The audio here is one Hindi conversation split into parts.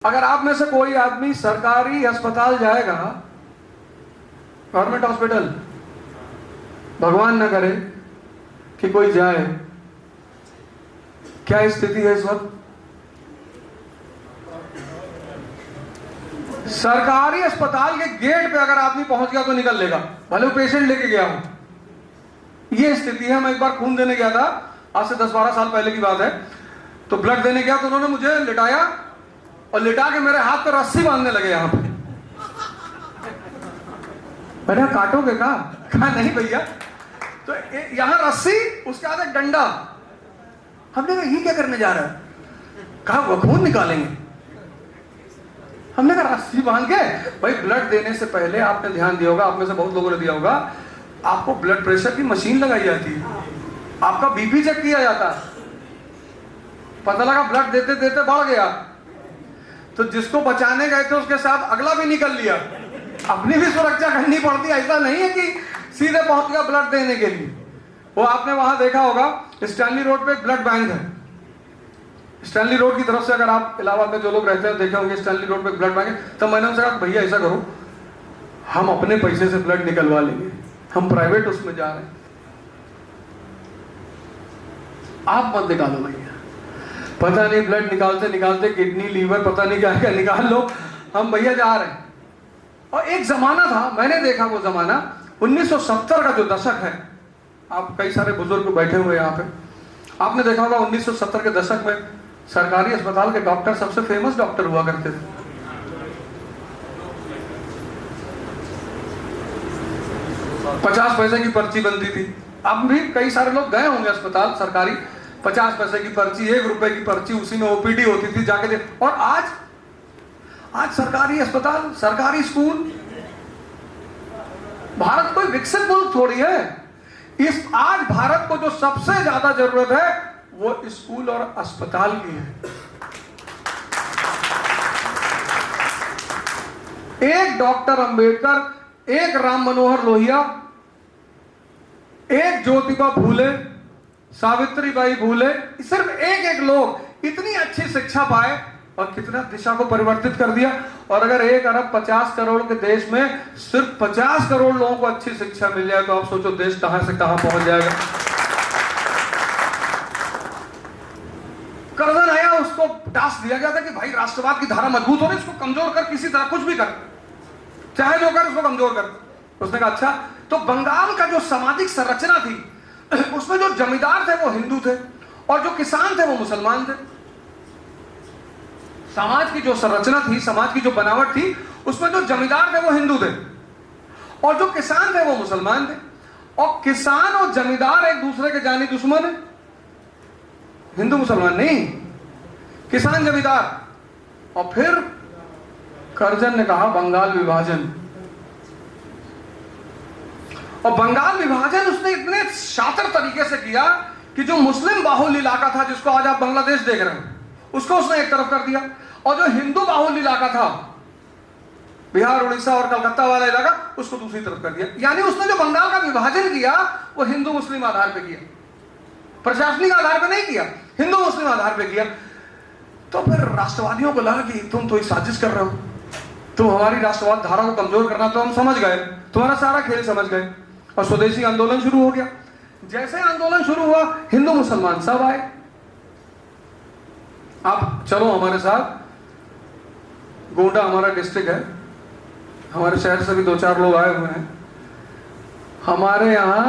अगर आप में से कोई आदमी सरकारी अस्पताल जाएगा, गवर्नमेंट हॉस्पिटल, भगवान न करे कि कोई जाए, क्या स्थिति है इस वक्त? सरकारी अस्पताल के गेट पे अगर आदमी पहुंच गया तो निकल लेगा, भले वो पेशेंट लेके गया हो। ये स्थिति है। मैं एक बार खून देने गया था, आज से 10-12 साल पहले की बात है। तो ब्लड देने गया तो उन्होंने मुझे लिटाया और लिटा के मेरे हाथ पे रस्सी बांधने लगे। यहां पे मैंने काटोगे कहा नहीं भैया। तो यहां रस्सी, उसके बाद एक डंडा। हमने कहा ये क्या करने जा रहा है? कहा वो खून निकालेंगे। हमने कहा रस्सी बांध के। भाई ब्लड देने से पहले आपने ध्यान दिया होगा, आप में से बहुत लोगों ने दिया होगा, आपको ब्लड प्रेशर की मशीन लगाई जाती है, आपका बीपी चेक किया जाता है। पता लगा ब्लड देते देते बढ़ गया तो जिसको बचाने गए थे उसके साथ अगला भी निकल लिया। अपनी भी सुरक्षा करनी पड़ती है। ऐसा नहीं है कि सीधे पहुंच गया ब्लड देने के लिए। वो आपने वहां देखा होगा, स्टैनली रोड पे एक ब्लड बैंक है। स्टैनली रोड की तरफ से अगर आप इलाहाबाद में जो लोग रहते हैं देखे होंगे, स्टैनली रोड पे ब्लड बैंक है। तो मैंने उनसे कहा भैया ऐसा करो, हम अपने पैसे से ब्लड निकलवा लेंगे, हम प्राइवेट उसमें जा रहे हैं, आप मत निकालो भैया। पता नहीं ब्लड निकालते निकालते किडनी लीवर पता नहीं क्या क्या निकाल लो, हम भैया जा रहे हैं। और एक जमाना था, मैंने देखा वो जमाना 1970 का जो दशक है। आप कई सारे बुजुर्ग बैठे हुए यहाँ पे, आपने देखा होगा 1970 के दशक में सरकारी अस्पताल के डॉक्टर सबसे फेमस डॉक्टर हुआ करते थे। ₹50 पैसे की पर्ची बनती थी। अब भी कई सारे लोग गए होंगे अस्पताल सरकारी, 50 पैसे की पर्ची, ₹1 की पर्ची, उसी में ओपीडी होती थी, जाके दे। और आज सरकारी अस्पताल, सरकारी स्कूल। भारत कोई विकसित मुल्क थोड़ी है। आज भारत को जो सबसे ज्यादा जरूरत है वो स्कूल और अस्पताल की है। एक डॉक्टर अंबेडकर, एक राम मनोहर लोहिया, एक ज्योतिबा फूले, सावित्रीबाई फूले, सिर्फ एक लोग इतनी अच्छी शिक्षा पाए और कितना दिशा को परिवर्तित कर दिया। और अगर 1 अरब 50 करोड़ के देश में सिर्फ 50 करोड़ लोगों को अच्छी शिक्षा मिल जाए तो आप सोचो देश कहां से कहां पहुंच जाएगा। कर्जन आया, उसको टास्क दिया गया था कि भाई राष्ट्रवाद की धारा मजबूत हो रही, इसको कमजोर कर, किसी तरह कुछ भी कर, चाहे जो कर उसको कमजोर कर। उसने कहा अच्छा। तो बंगाल का जो सामाजिक संरचना थी उसमें जो जमींदार थे वो हिंदू थे और जो किसान थे वो मुसलमान थे। समाज की जो संरचना थी, समाज की जो बनावट थी, उसमें जो जमींदार थे वो हिंदू थे और जो किसान थे वो मुसलमान थे। और किसान और जमींदार एक दूसरे के जानी दुश्मन है, हिंदू मुसलमान नहीं, किसान जमींदार। और फिर कर्जन ने कहा बंगाल विभाजन। और बंगाल विभाजन उसने इतने शातिर तरीके से किया कि जो मुस्लिम बाहुल इलाका था, जिसको आज आप बांग्लादेश देख रहे हैं, उसको उसने एक तरफ कर दिया, और जो हिंदू बाहुल इलाका था, बिहार, उड़ीसा और कलकत्ता वाला इलाका, उसको दूसरी तरफ कर दिया। यानी उसने जो बंगाल का विभाजन किया वो हिंदू मुस्लिम आधार पे किया, प्रशासनिक आधार पे नहीं किया, हिंदू मुस्लिम आधार पे किया। तो फिर राष्ट्रवादियों को लगा कि तुम तो एक साजिश कर रहे हो, तुम हमारी राष्ट्रवाद धारा को कमजोर करना। तो हम समझ गए, तुम्हारा सारा खेल समझ गए, और स्वदेशी आंदोलन शुरू हो गया। जैसे आंदोलन शुरू हुआ, हिंदू मुसलमान सब आए। आप चलो हमारे साथ, गोंडा हमारा डिस्ट्रिक्ट है, हमारे शहर से भी 2-4 लोग आए हुए हैं। हमारे यहां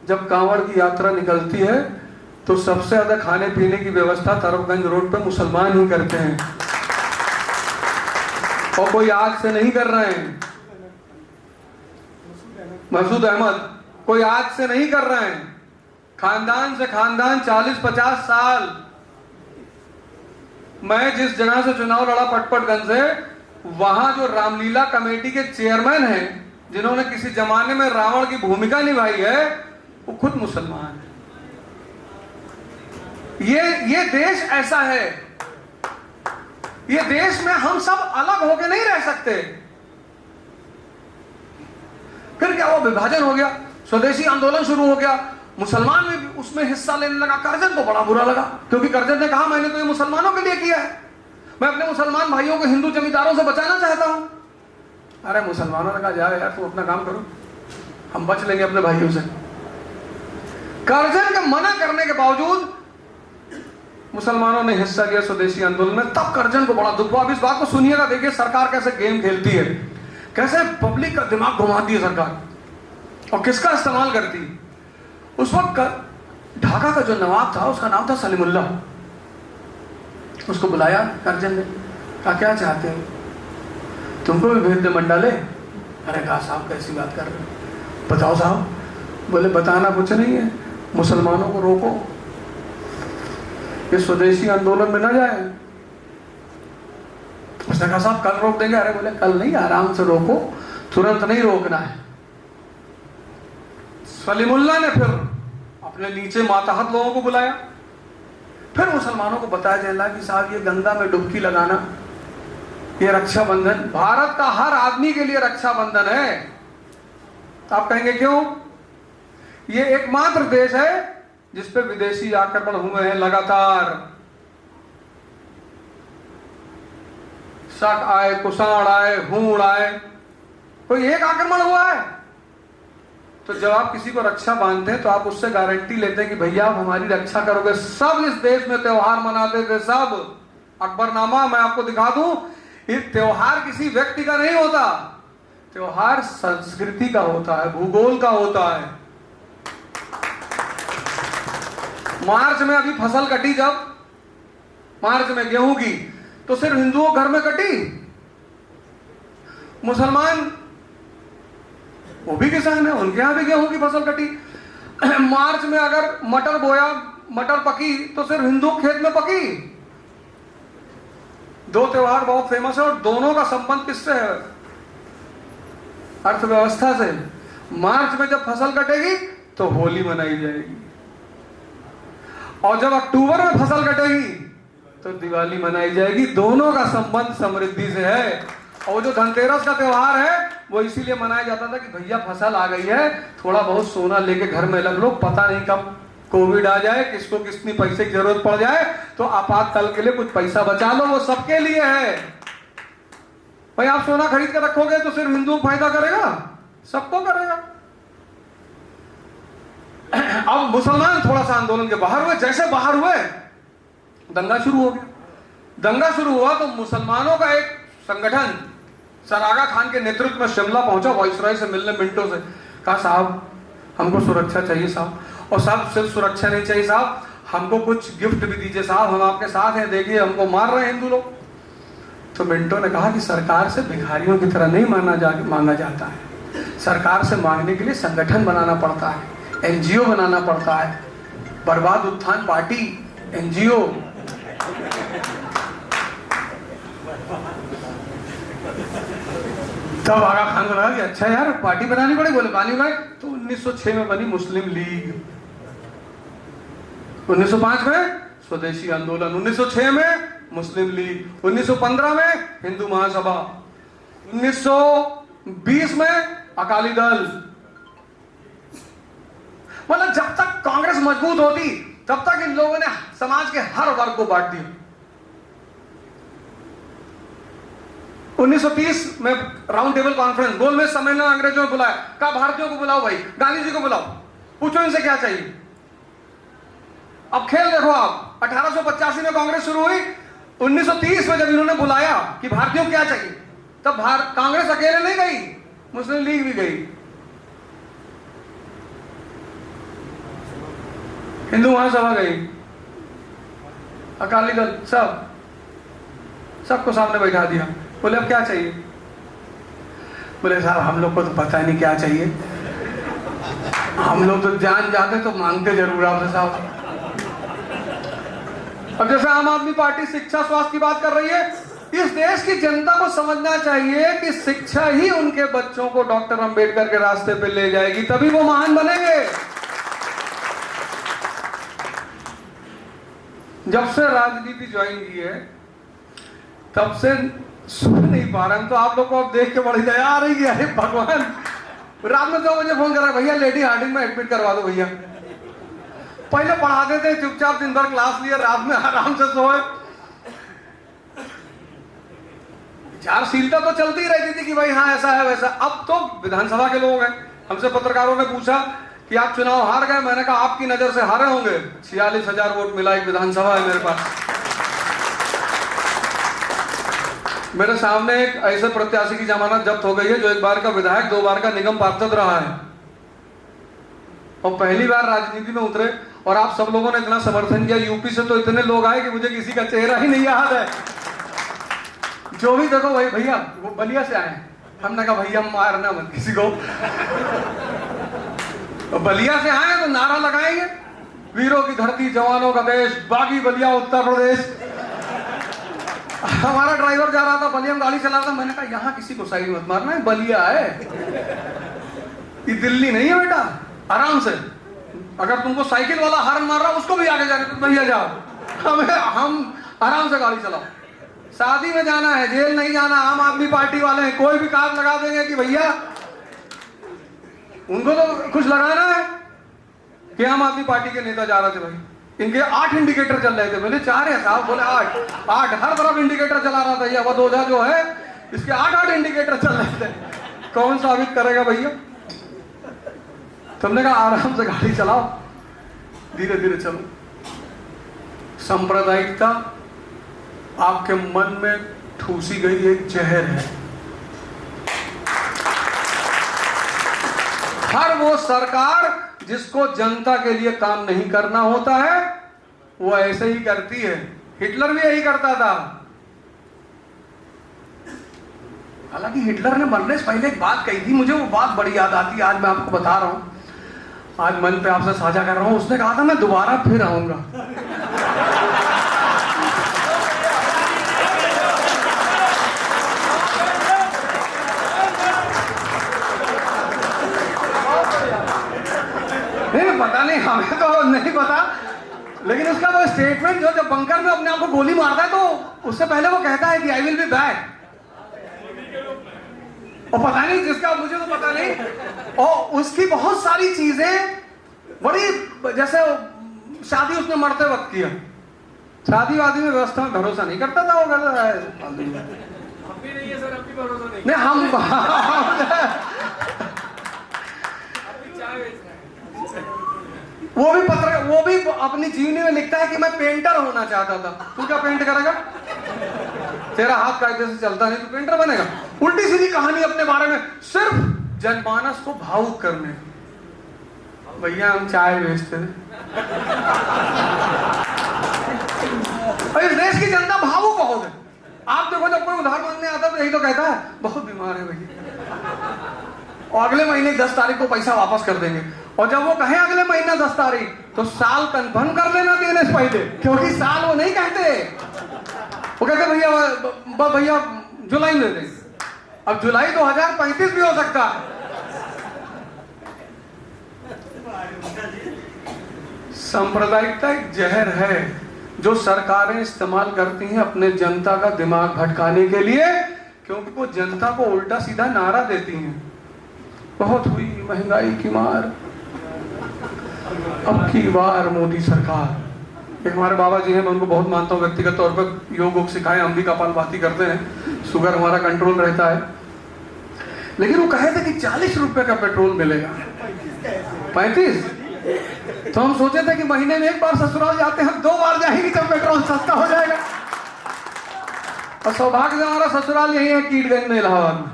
जब कांवड़ की यात्रा निकलती है तो सबसे ज्यादा खाने पीने की व्यवस्था तरफगंज रोड पे मुसलमान ही करते हैं, और कोई आज से नहीं कर रहे हैं। मसूद अहमद कोई आज से नहीं कर रहे हैं, खानदान से खानदान 40-50 साल। मैं जिस जगह से चुनाव लड़ा पटपटगंज से, वहां जो रामलीला कमेटी के चेयरमैन हैं, जिन्होंने किसी जमाने में रावण की भूमिका निभाई है, वो खुद मुसलमान है। ये देश ऐसा है। ये देश में हम सब अलग होके नहीं रह सकते। फिर क्या हुआ? विभाजन हो गया, स्वदेशी आंदोलन शुरू हो गया, मुसलमान भी उसमें हिस्सा लेने लगा। कर्जन को बड़ा बुरा लगा, क्योंकि कर्जन ने कहा मैंने तो ये मुसलमानों के लिए किया है। मैं अपने मुसलमान भाइयों को हिंदू जमींदारों से बचाना चाहता हूं। अरे मुसलमानों ने कहा जाओ यार, तुम अपना काम करो, हम बच लेंगे अपने भाइयों से। करजन के मना करने के बावजूद मुसलमानों ने हिस्सा लिया स्वदेशी आंदोलन में। तब करजन को बड़ा दुख हुआ। अब इस बात को सुनिएगा, देखिए सरकार कैसे गेम खेलती है, कैसे पब्लिक का दिमाग घुमाती है सरकार और किसका इस्तेमाल करती है। उस वक्त ढाका का जो नवाब था उसका नाम था सलीमुल्लाह। उसको बुलाया करजन ने, कहा क्या चाहते हो, तुमको भी भेज दे मंडाले। अरे कहा साहब कैसी बात कर रहे हो, बताओ साहब। बोले बताना कुछ नहीं है, मुसलमानों को रोको, ये स्वदेशी आंदोलन में ना जाए। उसने कहा साहब कल रोक देंगे। अरे बोले कल नहीं, आराम से रोको, तुरंत नहीं रोकना है। सलीमुल्लाह ने फिर अपने नीचे मातहत लोगों को बुलाया, फिर मुसलमानों को बताया जाए कि साहब ये गंगा में डुबकी लगाना, ये रक्षाबंधन भारत का हर आदमी के लिए रक्षाबंधन है। आप कहेंगे क्यों? ये एकमात्र देश है जिस पे विदेशी आक्रमण हुए हैं लगातार। शक आए, कुषाण आए, हूण आए, कोई एक आक्रमण हुआ है? तो जब आप किसी को रक्षा बांधते हैं तो आप उससे गारंटी लेते हैं कि भैया आप हमारी रक्षा करोगे। सब इस देश में त्योहार मनाते थे, सब। अकबरनामा मैं आपको दिखा दूं, ये त्योहार किसी व्यक्ति का नहीं होता, त्योहार संस्कृति का होता है, भूगोल का होता है। मार्च में अभी फसल कटी, जब मार्च में गेहूं की, तो सिर्फ हिंदुओं घर में कटी। मुसलमान वो भी किसान है, उनके यहां भी गेहूं की फसल कटी। मार्च में अगर मटर बोया, मटर पकी, तो सिर्फ हिंदू खेत में पकी। दो त्योहार बहुत फेमस है और दोनों का संबंध किससे है? अर्थव्यवस्था से। मार्च में जब फसल कटेगी तो होली मनाई जाएगी, और जब अक्टूबर में फसल कटेगी तो दिवाली मनाई जाएगी। दोनों का संबंध समृद्धि से है। और जो धनतेरस का त्योहार है वो इसीलिए मनाया जाता था कि भैया फसल आ गई है, थोड़ा बहुत सोना लेके घर में रख लो, पता नहीं कब कोविड आ जाए, किसको कितनी पैसे की जरूरत पड़ जाए, तो आपातकाल के लिए कुछ पैसा बचा लो। वो सबके लिए है भाई। आप सोना खरीद कर रखोगे तो सिर्फ हिंदू फायदा करेगा? सबको करेगा। अब मुसलमान थोड़ा सा आंदोलन के बाहर हुए। जैसे बाहर हुए दंगा शुरू हो गया। दंगा शुरू हुआ तो मुसलमानों का एक संगठन सर आगा खान के नेतृत्व में शिमला पहुंचा, वाइसरॉय से मिलने, मिंटो से। कहा साहब हमको सुरक्षा चाहिए साहब, और साहब सिर्फ सुरक्षा नहीं चाहिए साहब, हमको कुछ गिफ्ट भी दीजिए साहब, हम आपके साथ हैं, देखिए हमको मार रहे हैं हिंदू लोग। तो मिंटो ने कहा कि सरकार से भिखारियों की तरह नहीं मांगा जाता है, सरकार से मांगने के लिए संगठन बनाना पड़ता है, एनजीओ बनाना पड़ता है। बर्बाद उत्थान पार्टी एनजीओ। तब आगा खान को लगा कि अच्छा यार पार्टी बनानी पड़ेगी। बोले पानी बनाए तो 1906 में बनी मुस्लिम लीग, 1905 में स्वदेशी आंदोलन, 1906 में मुस्लिम लीग, 1915 में हिंदू महासभा, 1920 में अकाली दल। मतलब जब तक कांग्रेस मजबूत होती तब तक इन लोगों ने समाज के हर वर्ग को बांट दिया। 1930 में राउंड टेबल कॉन्फ्रेंस, गोलमेज सम्मेलन अंग्रेजों ने बुलाया। कहा भारतीयों को बुलाओ भाई, गांधी जी को बुलाओ, पूछो इनसे क्या चाहिए। अब खेल देखो आप, 1885 में कांग्रेस शुरू हुई, 1930 में जब इन्होंने बुलाया कि भारतीयों को क्या चाहिए, तब कांग्रेस अकेले नहीं गई, मुस्लिम लीग भी गई, हिंदू महासभा गई, अकाली दल, सबको सामने बैठा दिया। बोले अब क्या चाहिए? बोले साहब हम लोग को तो पता नहीं क्या चाहिए, हम लोग तो जान जाते तो मांगते जरूर आपसे साहब। अब जैसे आम आदमी पार्टी शिक्षा स्वास्थ्य की बात कर रही है, इस देश की जनता को समझना चाहिए कि शिक्षा ही उनके बच्चों को डॉक्टर अंबेडकर के रास्ते पे ले जाएगी, तभी वो महान बनेंगे। जब से राजनीति ज्वाइन की है तब से सुन नहीं पा रहे हैं, तो आप लोग को अब देख के बड़ी दया आ रही है। अरे भगवान, रात में 2 बजे फोन कर रहा है, भैया लेडी हार्डिंग में एडमिट करवा दो भैया। पहले पढ़ाते थे चुपचाप, दिन भर क्लास लिए, रात में आराम से सोए। विचारशीलता तो चलती ही रहती थी कि भाई हाँ ऐसा है वैसा। अब तो विधानसभा के लोग हैं, हमसे पत्रकारों ने पूछा कि आप चुनाव हार गए, मैंने कहा आपकी नजर से हारे होंगे, 46,000 वोट मिला, एक विधानसभा है मेरे पास। मेरे सामने एक ऐसे प्रत्याशी की जमानत जब्त हो गई है जो एक बार का विधायक, 2 बार का निगम पार्षद रहा है और पहली बार राजनीति में उतरे। और आप सब लोगों ने इतना समर्थन किया, यूपी से तो इतने लोग आए कि मुझे किसी का चेहरा ही नहीं याद है। जो भी देखो भाई भैया वो बलिया से आए। हमने कहा भैया मारना मत किसी को, बलिया से आए तो नारा लगाएंगे, वीरों की धरती जवानों का देश, बागी बलिया उत्तर प्रदेश। हमारा ड्राइवर जा रहा था बलिया में, गाड़ी चला रहा था, मैंने कहा यहाँ किसी को साइड मत मारना है, बलिया है, ये दिल्ली नहीं है बेटा, आराम से। अगर तुमको साइकिल वाला हॉर्न मार रहा उसको भी आगे जाने तो भैया जाओ, हम आराम से गाड़ी चलाओ। शादी में जाना है, जेल नहीं जाना। आम आदमी पार्टी वाले हैं, कोई भी कार्ड लगा देंगे कि भैया, उनको तो कुछ लगाना है कि आम आदमी पार्टी के नेता जा रहे थे भाई, इनके 8 इंडिकेटर चल रहे थे। मैंने 4 है साहब, बोले 8 हर तरफ इंडिकेटर चला रहा था। ये अवधोजा जो है इसके 8 इंडिकेटर चल रहे थे। कौन साबित करेगा भैया? तुमने कहा आराम से गाड़ी चलाओ, धीरे धीरे चलो। सांप्रदायिकता आपके मन में ठूसी गई एक जहर है। हर वो सरकार जिसको जनता के लिए काम नहीं करना होता है वो ऐसे ही करती है। हिटलर भी यही करता था। हालांकि हिटलर ने मरने से पहले एक बात कही थी, मुझे वो बात बड़ी याद आती है, आज मैं आपको बता रहा हूं, आज मन पे आपसे साझा कर रहा हूं। उसने कहा था मैं दोबारा फिर आऊंगा। नहीं पता नहीं, हमें तो नहीं पता, लेकिन उसका वो स्टेटमेंट जो जब बंकर में अपने आप को गोली मारता है तो उससे पहले वो कहता है कि आई विल बी बैक। और पता नहीं जिसका, मुझे तो पता नहीं। और उसकी बहुत सारी चीजें बड़ी, जैसे शादी उसने मरते वक्त किया, शादी वादी में व्यवस्था में भरोसा नहीं करता था वो। अभी नहीं है सर, अभी भरोसा नहीं। नहीं हम वो भी अपनी जीवनी में लिखता है कि मैं पेंटर होना चाहता था। तू क्या पेंट करेगा? तेरा हाथ कायदे से चलता नहीं, तू पेंटर बनेगा? उल्टी सीधी कहानी अपने बारे में, सिर्फ जनमानस को भावुक करने। भैया हम चाय बेचते थे। और इस देश की जनता भावुक बहुत है। आप देखो जब कोई उधार मांगने आता तो यही तो कहता है बहुत बीमार है भैया, और अगले महीने 10 तारीख को पैसा वापस कर देंगे। और जब वो कहे अगले महीना 10 तारीख तो साल कंफर्म कर लेना देने से पहले, क्योंकि साल वो नहीं कहते, वो कहते भैया जुलाई में दे देंगे। अब जुलाई 2035 भी हो सकता है। सांप्रदायिकता एक जहर है जो सरकारें इस्तेमाल करती हैं अपने जनता का दिमाग भटकाने के लिए, क्योंकि वो जनता को उल्टा सीधा नारा देती हैं। बहुत हुई महंगाई की मार, अब की बार मोदी सरकार। एक हमारे बाबा जी हैं, मैं उनको बहुत मानता हूँ व्यक्तिगत तौर पर, योग सिखाए, हम भी कपालभाति करते हैं, शुगर हमारा कंट्रोल रहता है। लेकिन वो कहे थे कि 40 रुपए का पेट्रोल मिलेगा, 35। तो हम सोचे थे कि महीने में एक बार ससुराल जाते हैं, 2 बार जाएंगे तब पेट्रोल सस्ता हो जाएगा। और सौभाग्य से हमारा ससुराल यही है, कीटगंज में, इलाहाबाद में।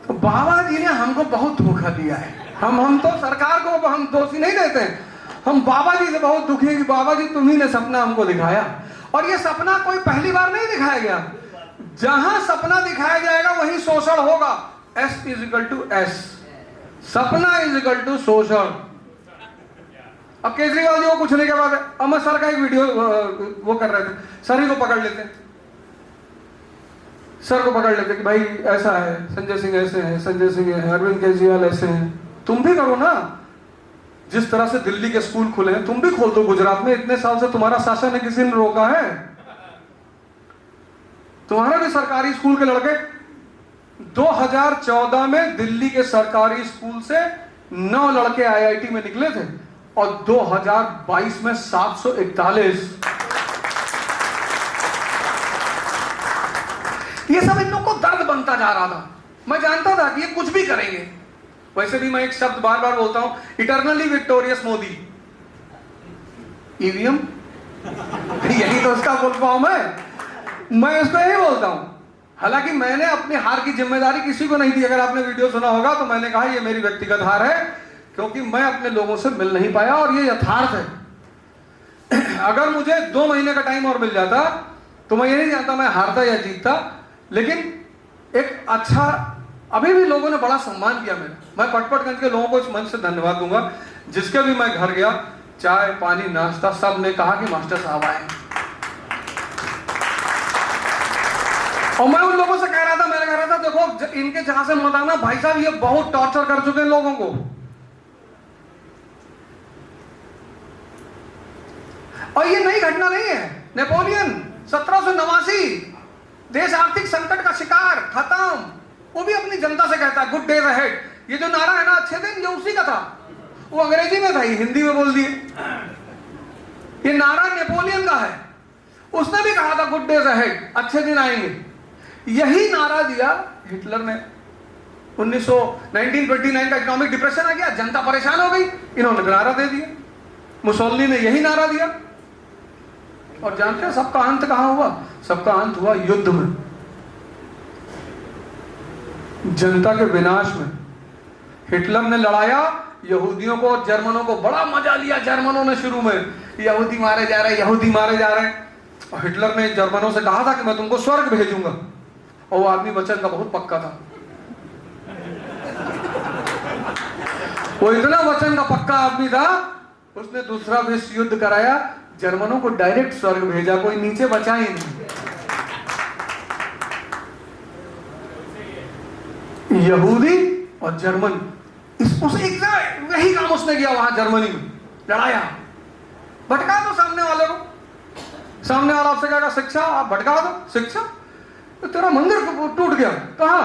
तो बाबा जी ने हमको बहुत धोखा दिया है। हम तो सरकार को हम दोषी नहीं देते हैं, हम बाबा जी से बहुत दुखी हैं कि बाबा जी तुम्ही ने सपना हमको दिखाया। और ये सपना कोई पहली बार नहीं दिखाया गया। जहां सपना दिखाया जाएगा वहीं शोषण होगा। S = S, सपना = शोषण। अब केजरीवाल जी को पूछने के बाद अमर सर का एक वीडियो वो कर रहे थे, सर ही को पकड़ लेते, सर को पकड़ लेते कि भाई ऐसा है, संजय सिंह ऐसे हैं, संजय सिंह है, अरविंद केजरीवाल ऐसे हैं, तुम भी करो ना। जिस तरह से दिल्ली के स्कूल खुले हैं तुम भी खोल दो गुजरात में, इतने साल से तुम्हारा शासन है, किसी ने रोका है? तुम्हारा भी सरकारी स्कूल के लड़के 2014 में दिल्ली के सरकारी स्कूल से 9 लड़के IIT में निकले थे और 2022 में 741। ये सब इन लोगों को दर्द बनता जा रहा था। मैं जानता था कि ये कुछ भी करेंगे। वैसे भी मैं एक शब्द बार बार बोलता हूं, इटर्नली विक्टोरियस मोदी। ईवीएम यही तो उसका फुल फॉर्म है। मैं उसको यही बोलता हूं। हालांकि मैंने अपनी हार की जिम्मेदारी किसी को नहीं दी। अगर आपने वीडियो सुना होगा तो मैंने कहा ये मेरी व्यक्तिगत हार है, क्योंकि मैं अपने लोगों से मिल नहीं पाया और ये यथार्थ है। अगर मुझे 2 महीने का टाइम और मिल जाता तो मैं ये नहीं जानता मैं हारता या जीतता। लेकिन एक अच्छा, अभी भी लोगों ने बड़ा सम्मान किया मेरा। मैं पटपटगंज के लोगों को इस मंच से धन्यवाद दूंगा। जिसके भी मैं घर गया, चाय पानी नाश्ता, सब ने कहा कि मास्टर साहब आए। और मैं उन लोगों से कह रहा था, मैंने कह रहा था देखो इनके जहां से मत आना भाई साहब, ये बहुत टॉर्चर कर चुके हैं लोगों को। और ये नई घटना नहीं है। नेपोलियन 1789, देश आर्थिक संकट का शिकार, खत्म। वो भी अपनी जनता से कहता है गुड डेज अहेड। ये जो नारा है ना, अच्छे दिन, ये उसी का था। वो अंग्रेजी में था, हिंदी में बोल दिए। ये नारा नेपोलियन का है। उसने भी कहा था गुड डेज अहेड, अच्छे दिन आएंगे। यही नारा दिया हिटलर ने। 1929 का इकोनॉमिक डिप्रेशन आ गया, जनता परेशान हो गई, इन्होंने नारा दे दिया। मुसोलिनी ने यही नारा दिया। और जानते हैं सबका अंत कहां हुआ? सबका अंत हुआ युद्ध में, जनता के विनाश में। हिटलर ने लड़ाया यहूदियों को और जर्मनों को, बड़ा मजा लिया जर्मनों ने शुरू में, यहूदी मारे जा रहे, यहूदी मारे जा रहे। और हिटलर ने जर्मनों से कहा था कि मैं तुमको स्वर्ग भेजूंगा। और वो आदमी वचन का बहुत पक्का था। वो इतना वचन का पक्का आदमी था, उसने दूसरा विश्व युद्ध कराया, जर्मनों को डायरेक्ट स्वर्ग भेजा, कोई नीचे बचा ही नहीं। यहूदी और जर्मन, वही काम उसने किया वहां जर्मनी में, लड़ाया, भटका दो सामने वाले को। सामने वाला आपसे कहेगा शिक्षा, आप भटका दो शिक्षा, तो तेरा मंदिर टूट गया। कहां?